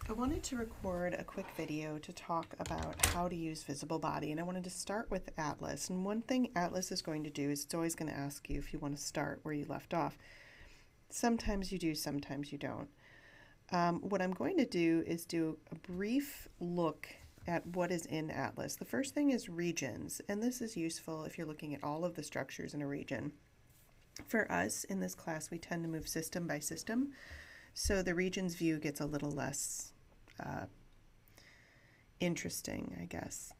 I wanted to record a quick video to talk about how to use Visible Body, and I wanted to start with Atlas. And one thing Atlas is going to do is it's always going to ask you if you want to start where you left off. Sometimes you do, sometimes you don't. What I'm going to do is do a brief look at what is in Atlas. The first thing is regions, and this is useful if you're looking at all of the structures in a region. For us in this class, we tend to move system by system, so the regions view gets a little less interesting, I guess.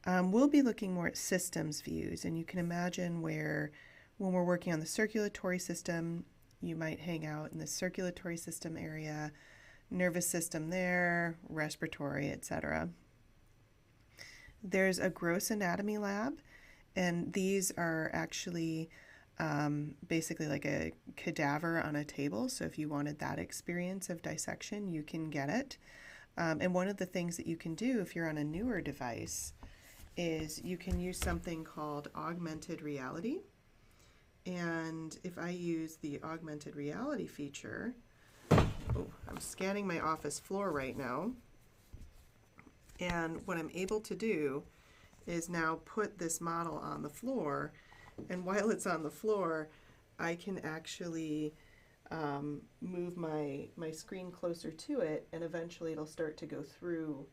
We'll be looking more at systems views, and you can imagine where when we're working on the circulatory system, you might hang out in the circulatory system area, nervous system there, respiratory, etc. There's a gross anatomy lab, and these are actually basically like a cadaver on a table. So if you wanted that experience of dissection, you can get it. And one of the things that you can do if you're on a newer device is you can use something called Augmented Reality. And if I use the Augmented Reality feature, I'm scanning my office floor right now. And what I'm able to do is now put this model on the floor. And while it's on the floor, I can actually move my screen closer to it, and eventually it'll start to go through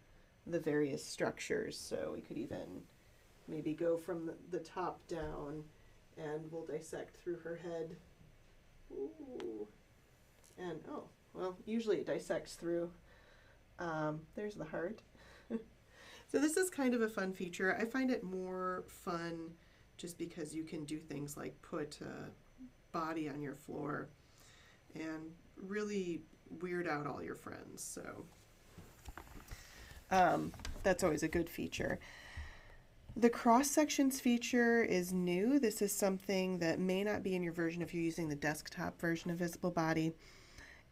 the various structures. So we could even maybe go from the top down, and we'll dissect through her head. Ooh. And oh, well, usually it dissects through. There's the heart. So this is kind of a fun feature. I find it more fun just because you can do things like put a body on your floor and really weird out all your friends. So that's always a good feature. The cross sections feature is new. This is something that may not be in your version if you're using the desktop version of Visible Body.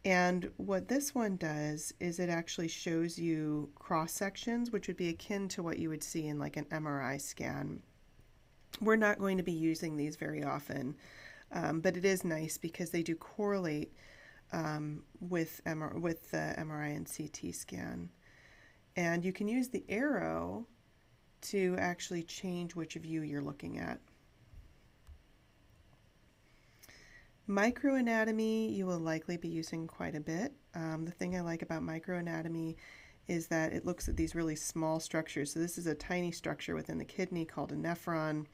And what this one does is it actually shows you cross sections, which would be akin to what you would see in like an MRI scan. We're not going to be using these very often, but it is nice because they do correlate with the MRI and CT scan. And you can use the arrow to actually change which view you're looking at. Microanatomy you will likely be using quite a bit. The thing I like about microanatomy is that it looks at these really small structures. So this is a tiny structure within the kidney called a nephron,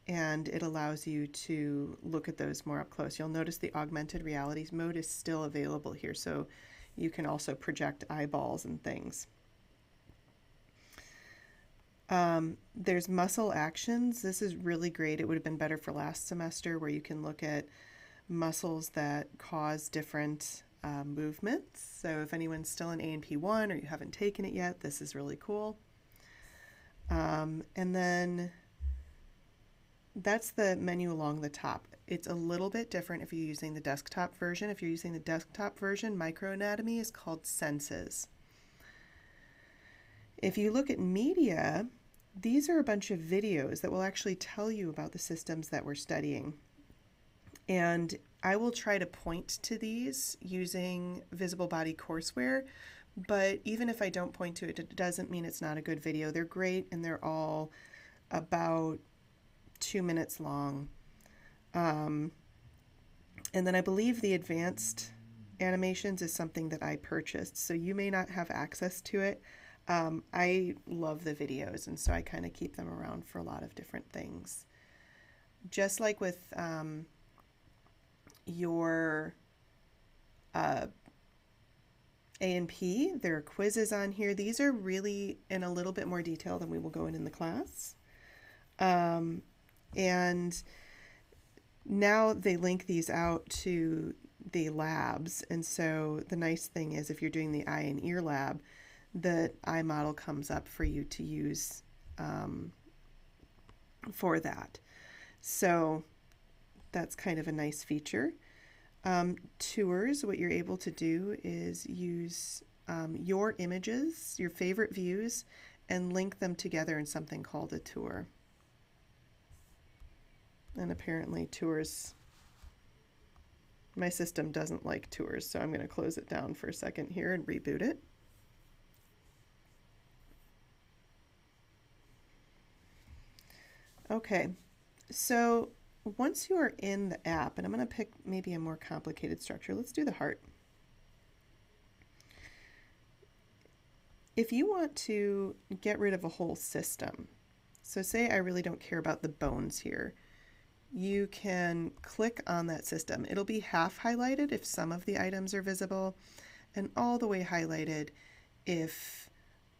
and it allows you to look at those more up close. You'll notice the augmented reality mode is still available here, so you can also project eyeballs and things. There's muscle actions. This is really great. It would have been better for last semester, where you can look at muscles that cause different movements. So if anyone's still in A&P1 or you haven't taken it yet, this is really cool. And then that's the menu along the top. It's a little bit different if you're using the desktop version. If you're using the desktop version, microanatomy is called senses. If you look at media, these are a bunch of videos that will actually tell you about the systems that we're studying. And I will try to point to these using Visible Body courseware, but even if I don't point to it, it doesn't mean it's not a good video. They're great, and they're all about 2 minutes long. And then I believe the advanced animations is something that I purchased, so you may not have access to it. I love the videos, and so I kind of keep them around for a lot of different things. Just like with your A&P, there are quizzes on here. These are really in a little bit more detail than we will go in the class. And now they link these out to the labs, and so the nice thing is if you're doing the eye and ear lab, the eye model comes up for you to use for that. So that's kind of a nice feature. Tours, what you're able to do is use your images, your favorite views, and link them together in something called a tour. And apparently tours, my system doesn't like tours, so I'm going to close it down for a second here and reboot it. Okay, so once you are in the app, and I'm going to pick maybe a more complicated structure. Let's do the heart. If you want to get rid of a whole system, so say I really don't care about the bones here, you can click on that system. It'll be half highlighted if some of the items are visible, and all the way highlighted if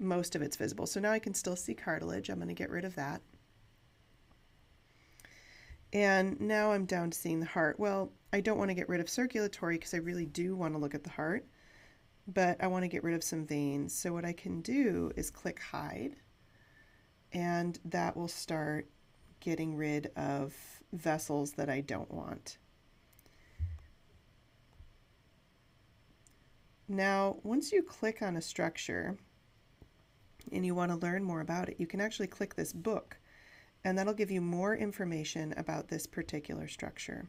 most of it's visible. So now I can still see cartilage. I'm going to get rid of that. And now I'm down to seeing the heart. Well, I don't want to get rid of circulatory because I really do want to look at the heart, but I want to get rid of some veins. So what I can do is click hide, and that will start getting rid of vessels that I don't want. Now, once you click on a structure and you want to learn more about it, you can actually click this book, and that'll give you more information about this particular structure.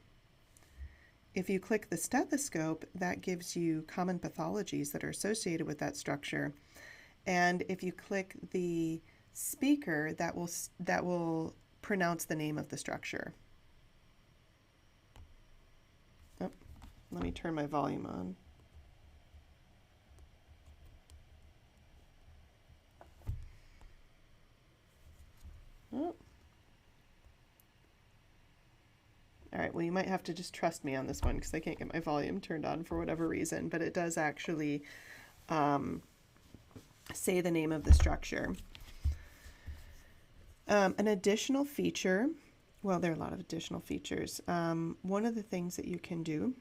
If you click the stethoscope, that gives you common pathologies that are associated with that structure. And if you click the speaker, that will pronounce the name of the structure. Oh, let me turn my volume on. Oh. All right, well, you might have to just trust me on this one because I can't get my volume turned on for whatever reason, but it does actually say the name of the structure. An additional feature, well, there are a lot of additional features. One of the things that you can do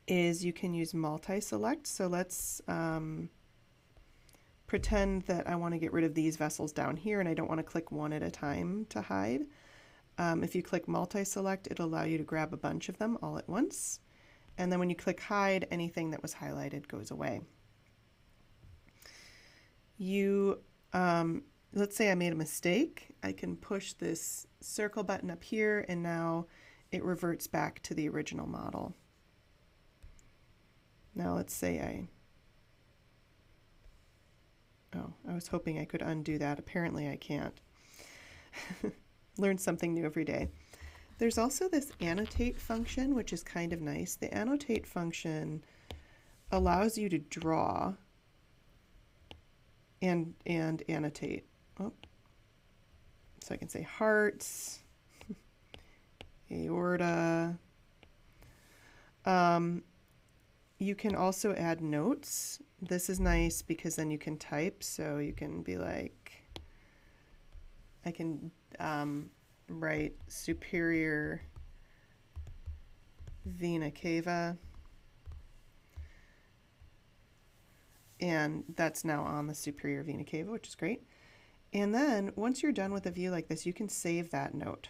is you can use multi-select. So let's pretend that I want to get rid of these vessels down here and I don't want to click one at a time to hide. If you click multi-select, it'll allow you to grab a bunch of them all at once. And then when you click hide, anything that was highlighted goes away. Let's say I made a mistake. I can push this circle button up here, and now it reverts back to the original model. Now let's say I was hoping I could undo that. Apparently I can't. Learn something new every day. There's also this annotate function, which is kind of nice. The annotate function allows you to draw and annotate. Oh. So I can say hearts, aorta. You can also add notes. This is nice because then you can type. So you can be like, I can write superior vena cava, and that's now on the superior vena cava, which is great. And then once you're done with a view like this, you can save that note.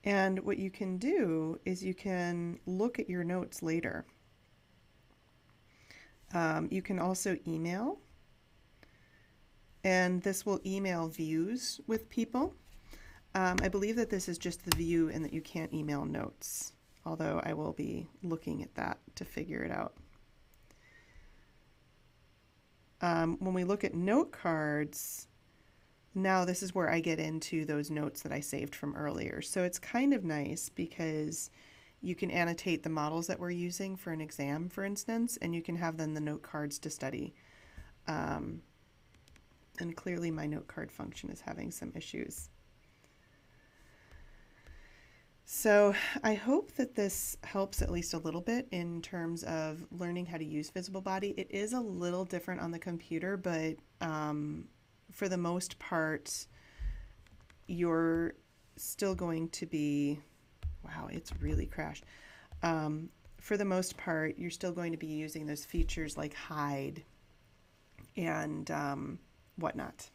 And what you can do is you can look at your notes later. You can also email, and this will email views with people. I believe that this is just the view and that you can't email notes, although I will be looking at that to figure it out. When we look at note cards, now this is where I get into those notes that I saved from earlier. So it's kind of nice because you can annotate the models that we're using for an exam, for instance, and you can have then the note cards to study. And clearly my note card function is having some issues. So I hope that this helps at least a little bit in terms of learning how to use Visible Body. It is a little different on the computer, but for the most part, you're still going to be, wow, it's really crashed. For the most part, you're still going to be using those features like hide and whatnot.